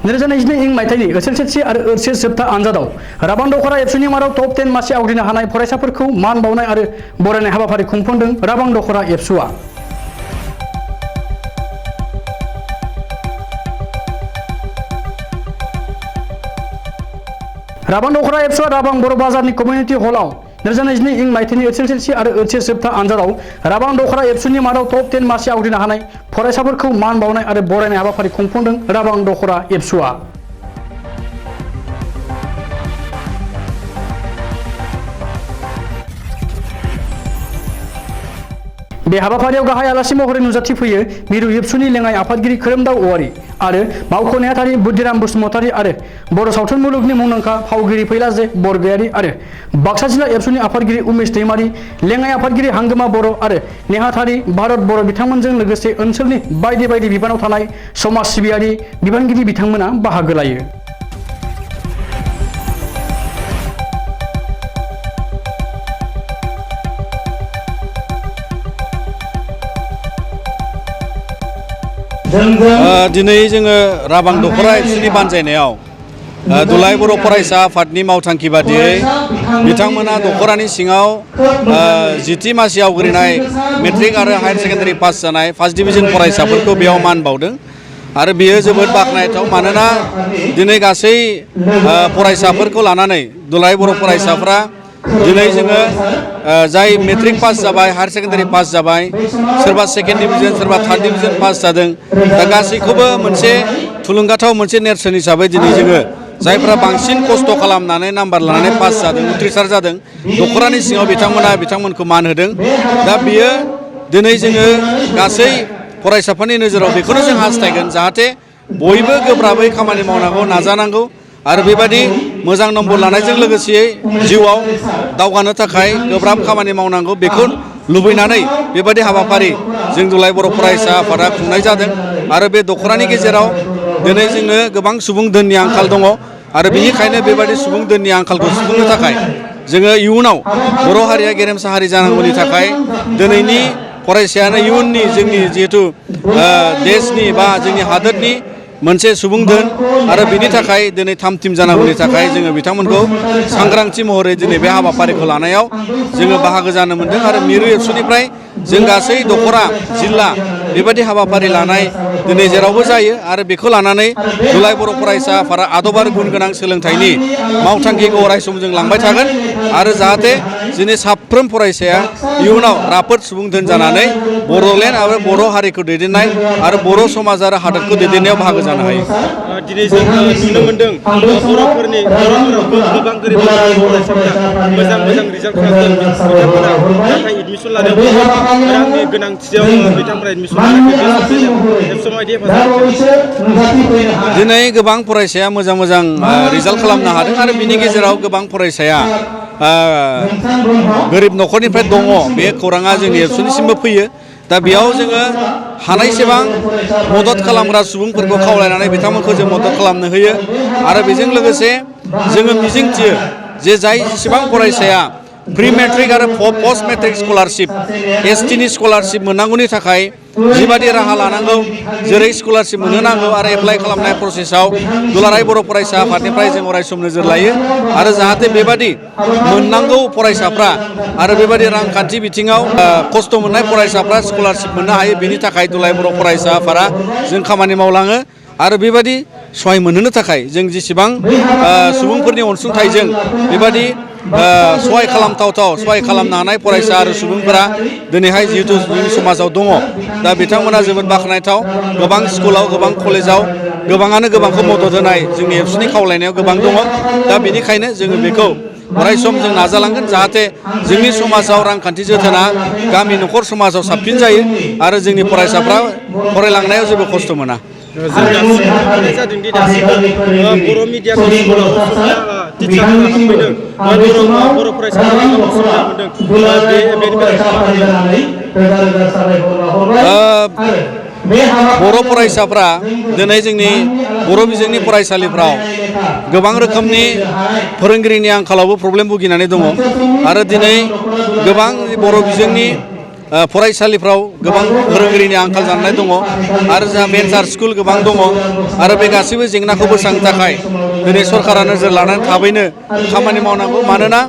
2022 इं मायथाइनि एसएसएलसी आरो एचएस जोबथा आनजादाव राबां दखरा एबसुनि मादाव टप 10 मासि आवग्रिनो हानाय फरायसाफोरखौ मान बावनाय आरो बरायनाय हाबाफारि खुंफुंदों राबां दखरा एबसुआ। राबां दखरा एबसुआ राबां बर' बाजारनि कमिउनिटि हलाव 2022 इं मायथाइनि एसएसएलसी आरो एचएस जोबथा आनजादाव राबां दखरा एबसुनि मादाव टप 10 मासि आवग्रिनो हानाय फरायसाफोरखौ मान बावनाय आरो बरायनाय हाबाफारि खुंफुंदों राबां दखरा एबसुआ। बे हाबाफारियाव गाहाय आलासि महरै नुजाथिफैयो मिरु एबसुनि लेङाइ आफादगिरि खोरोमदाव औवारी आरो मावख' नेहाथारि बुद्धिराम बसुमतारी आरो बर' सावथुन मुलुगनि मुंदांखा फावगिरि फैलाजे बरगयारी आरो बाक्सा जिल्ला एबसुनि आफादगिरि उमेश दैमारी, लेङाइ आफादगिरि हांगोमा बर' आरो नेहाथारि भारत बर' बिथांमोनजों लोगोसे ओनसोलनि बायदि बायदि बिबानाव थानाय समाज सिबियारि बिबानगिरि बिथांमोना बाहागो लायो। दिनै जोङो राबां दखरा एबसुनि बानजायनायाव दुलाराय बर' फरायसा आफादनि मावथांखि बादियै बिथांमोना दखरानि सिङाव 10 मासि आवग्रिनाय मेट्रिक आरो हायार सेकेन्डारि पास जानाय फार्स्ट डिभिजन फरायसाफोरखौ बेयाव मान बावदों आरो बेयो जोबोद बाख्नायथाव। मानोना दिनै गासै फरायसाफोरखौ लानानै दुलाराय बर' फरायसाफ्रा दिनै जोङो जाय मेट्रिक पास जाबाय, हायार सेकेन्डारि पास जाबाय, सोरबा सेकेन्ड डिभिजन सोरबा थार्ड डिभिजन पास जादों, दा गासैखौबो मोनसे थुलुंगाथाव मोनसे नेरसोन हिसाबै दिनै जोङो जायफ्रा बांसिन खस्थ' खालामनानै नाम्बार लानानै पास जादों, उथ्रिसार जादों, दखरानि सिङाव बिथांमोनखौ मान होदों। दा बियो दिनै जोङो गासै फरायसाफोरनि नोजोराव बेखौनो जों हास्थायगोन जाहाथे बयबो गोब्राबै खामानि मावनांगौ, नाजानांगौ आरो बेबायदि मोजां नम्बर लानायजों लोगोसे जिउआव दावगानो थाखाय गोब्राब खामानि मावनांगौ बेखौ लुबैनानै बेबायदि हाबाफारि जों दुलाराय बर' फरायसा आफादा खुंनाय जादों। आरो बे दखरानि गेजेराव दिनै जोंनो गोबां सुबुं धोननि आंखाल दङ आरो बेनिखायनो बेबायदि सुबुं धोननि आंखालखौ सुफुंनो थाखाय जोङो इयुनाव बर' हारिया गेरेमसा हारि जानांगौनि थाखाय दिनैनि फरायसायानो इयुननि जोंनि जिहेथु देशनि बा जोंनि हादोरनि मोनसे सुबुं धोन आरो बिनि थाखाय दिनै थाम थिम जानांगौनि थाखाय जोङो बिथांमोनखौ सांग्रांथि महरै दिनै बे हाबाफारिखौ लानायाव जोङो बाहागो जानो मोन्दों। आरो मिरु एबसुनिफ्राय जों गासै दखरा जिल्ला बेबायदि हाबाफारि लानाय दिनै जेरावबो जायो आरो बेखौ लानानै दुलाराय बर' फरायसा आफादा आदब आरो गुन गोनां सोलोंथाइनि मावथांखिखौ अरायसम जों लांबाय थागोन आरो जाहाथे जोंनि साफ्रोम फरायसाया इयुनाव राफोद सुबुं धोन जानानै बर'लेण्ड आरो बर' हारिखौ दैदेननाय आरो बर' समाज आरो हादोरखौ दैदेननायाव बाहागो जानो हायो। दिनै जों नुनो मोनदों बर'फोरनि गोबां गोरिब फरायसाफोरा मोजां रिजाल्ट खालामदों। बिथांमोना नाथाय एडमिसन लानायाव रांनि गोनांथियाव बिथांमोना एडमिसन दिनै गोबां फरायसाया मोजां रिजाल्ट खालामनो हादों आरो बिनि गेजेराव गोबां फरायसाया गोरिब न'खरनिफ्राय दङ। बे खौराङा जोंनि एबसुनिसिमबो फैयो। दा बेयाव जोङो हानायसेबां मदद खालामग्रा सुबुंफोरखौ खावलायनानै बिथांमोनखौ जों मदद खालामनो होयो आरो बेजों लोगोसे जोङो मिजिंथियो जे जाय जेसेबां फरायसाया प्रि मेट्रिक आरो पस्ट मेट्रिक स्कलारशिप एसटिनि स्कलारशिप मोननांगौनि थाखाय जिबादि राहा लानांगौ जेरै स्कलारशिप मोनहोनांगौ आरो एप्लाइ खालामनाय प्रसेसआव दुलाराय बर' फरायसा आफादनिफ्राय जों अरायसम नोजोर लायो आरो जाहाथे बेबादि मोननांगौ फरायसाफ्रा आरो बेबादि रांखान्थि बिथिङाव खस्थ' मोननाय फरायसाफ्रा स्कलारशिप मोननो हायो बेनि थाखाय दुलाराय बर' फरायसा आफादा जों खामानि मावलाङो आरो बेबादि सहाय मोनहोनो थाखाय जों जेसेबां सुबुंफोरनि अनसुंथाइजों बेबादि सहाय खालामनो हानाय फरायसा आरो सुबुंफोरा दिनैहाय जिहेतु जोंनि समाजाव दङ। दा बिथांमोना जोबोद बाख्नायथाव। गोबां स्कुलाव गोबां कलेजाव गोबाङानो गोबांखौ मदद होनाय जोंनि एबसुनि खावलायनायाव गोबां दङ। दा बेनिखायनो जोङो बेखौ अरायसम जों नाजालांगोन जाहाथे जोंनि समाजाव रांखान्थि जोथोना गामि न'खर समाजाव साबसिन जायो आरो जोंनि फरायसाफ्रा फरायलांनायाव जेबो खस्थ' मोना। जादोंदि दासिमबो बर' मिडियामनि स्कुलाव असमिया टिचारफोरा हाबफैदों बर' फरायसाफोरा गोबां सुबिदा मोनदों। बर' फरायसाफ्रा दिनै जोंनि बर' बिजोंनि फरायसालिफ्राव गोबां रोखोमनि फोरोंगिरिनि आंखालावबो प्रब्लेम भुगिनानै दङ आरो दिनै गोबां बर' बिजोंनि फरायसालिफ्राव गोबां फोरोंगिरिनि आंखाल जानानै दङ आरो जोंहा भेन्सार स्कुल गोबां दङ आरो बे गासैबो जेंनाखौ बोस्रांनो थाखाय दिनै सरकारा नोजोर लानानै थाबैनो खामानि मावनांगौ मानोना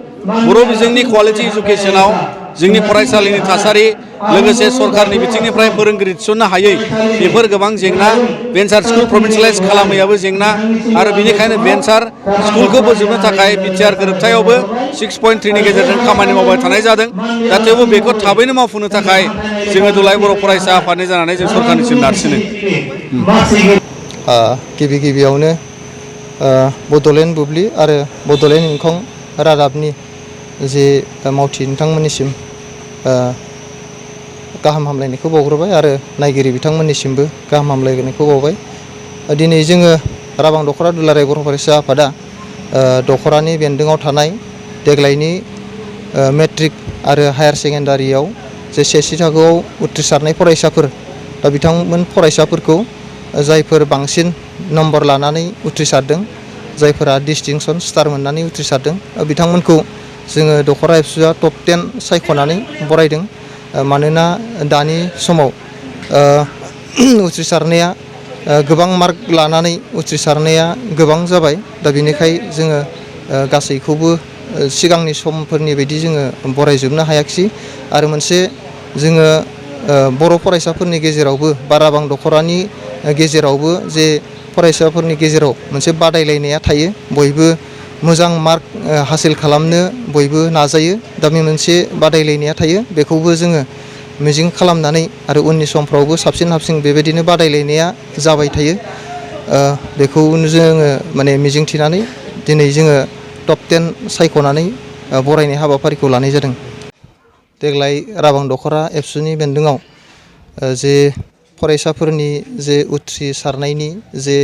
बर' बिजोंनि क्वालिटि इडुकेसनाव जोंनि फरायसालिनि थासारि लोगोसे सरकारनि बिथिंनिफ्राय फोरोंगिरि थिसननो हायै बेफोर गोबां जेंना भेन्सार स्कुल प्रभिन्सियेलाइज खालामैयाबो जेंना आरो बेनिखायनो भेन्सार स्कुलखौ बोजबनो थाखाय बिटिआर गोरोबथायावबो 6.3नि गेजेरजों खामानि मावबाय थानाय जादों दा थेवबो बेखौ थाबैनो मावफुंनो थाखाय जोङो दुलाराय बर' फरायसा आफादनि जानानै जों सरकारनिसिम नारसिनो गिबि गिबियावनो बड'लेण्ड बुब्लि आरो बड'लेण्ड इंखं रादाबनि जे मावथि नोंथांमोननिसिम गाहाम हामलायनायखौ बावग्रोबाय आरो नायगिरि बिथांमोननिसिमबो गाहाम हामलायनायखौ बावबाय दिनै जोङो राबां दख'रा दुलाराय बर' फरायसा आफादा दख'रानि बेन्दोङाव थानाय देग्लायनि मेट्रिक आरो हायार सेकेन्डारियाव जे सेथि थाखोआव उथ्रिसारनाय फरायसाफोर दा बिथांमोन फरायसाफोरखौ जायफोर बांसिन नम्बर लानानै उथ्रिसारदों जायफोरा डिस्टिंसन स्टार मोननानै उथ्रिसारदों बिथांमोनखौ जोङो दख'रा एबसुआ टप 10 सायख'नानै बरायदों मानोना दानि समाव उथ्रिसारनाया गोबां मार्क लानानै उथ्रिसारनाया गोबां जाबाय दा बेनिखाय जोङो गासैखौबो सिगांनि समफोरनि बायदि जोङो बरायजोबनो हायाखिसै आरो मोनसे जोङो बर' फरायसाफोरनि गेजेरावबो बा राबां दख'रानि गेजेरावबो जे फरायसाफोरनि गेजेराव मोनसे बादायलायनाया थायो बयबो मोजां मार्क हासिल खालामनो बयबो नाजायो दा बे मोनसे बादायलायनाया थायो बेखौबो जोङो मिजिं खालामनानै आरो उननि समफ्रावबो साबसिन हामसिन बेबायदिनो बादायलायनाया जाबाय थायो बेखौनो जोङो माने मिजिंथिनानै दिनै जोङो टप 10 सायख'नानै बरायनाय हाबाफारिखौ लानाय जादों देग्लाय राबां दख'रा एबसुनि बेन्दोङाव जे फरायसाफोरनि जे उथ्रिसारनायनि जे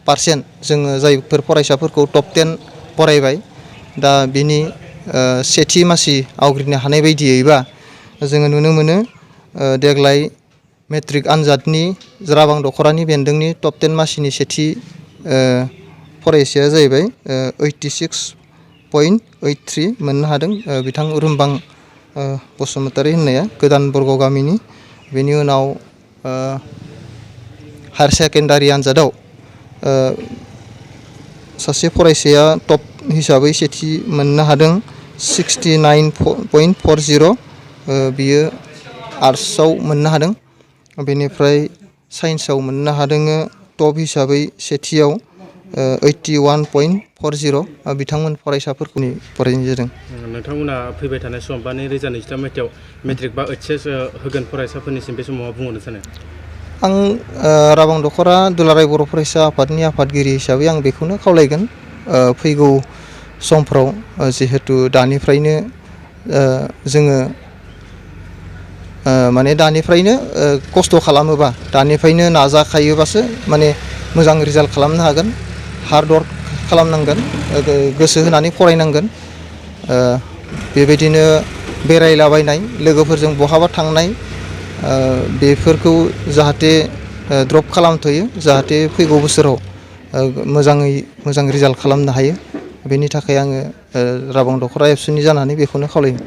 पारसेन्ट जोङो जायफोर फरायसाफोरखौ टप 10 फरायबाय दा बिनि सेथि मासि आवग्रिनो हानाय बायदियैबा जोङो नुनो मोनो देग्लाय मेट्रिक आनजादनि राबां दख'रानि बेन्दोंनि टप 10 मासिनि सेथि फरायसाया जाहैबाय 86.83 मोननो हादों बिथां रुमबां बसुमतारी होननाया गोदान बरग गामिनि बेनि उनाव हायार सेकेन्डारि आनजादाव सासे फरायसाया टप हिसाबै सेथि मोननो हादों 69.40 बियो आर्ट्सआव मोननो हादों बेनिफ्राय साइन्सआव मोननो हादों टप हिसाबै सेथियाव 81.40 बिथांमोन फरायसाफोरखौ फरायनाय जादों नोंथांमोना फैबाय थानाय सम बा 2023 मायथाइयाव मेट्रिक बा ओइचएस होगोन फरायसाफोरनिसिम बे समाव बुंहरनो सानो आं राबां दख'रा दुलाराय बर' फरायसा आफादनि आफादगिरि हिसाबै आं बेखौनो खावलायगोन फैगौ समफ्राव जिहेतु दानिफ्रायनो जोङो माने दानिफ्रायनो खस्थ' खालामोबा दानिफ्रायनो नाजाखायोबासो माने मोजां रिजाल्ट खालामनो हागोन हार्ड वर्क खालामनांगोन गोसो होनानै फरायनांगोन बेबायदिनो बेरायलाबायनाय लोगोफोरजों बहाबा थांनाय बेफोरखौ जाहाथे ड्रप खालामथ'यो जाहाथे फैगौ बोसोराव मोजाङै मोजां रिजाल्ट खालामनो हायो बेनि थाखाय आङो राबां दख'रा एबसुनि जानानै बेखौनो खावलायो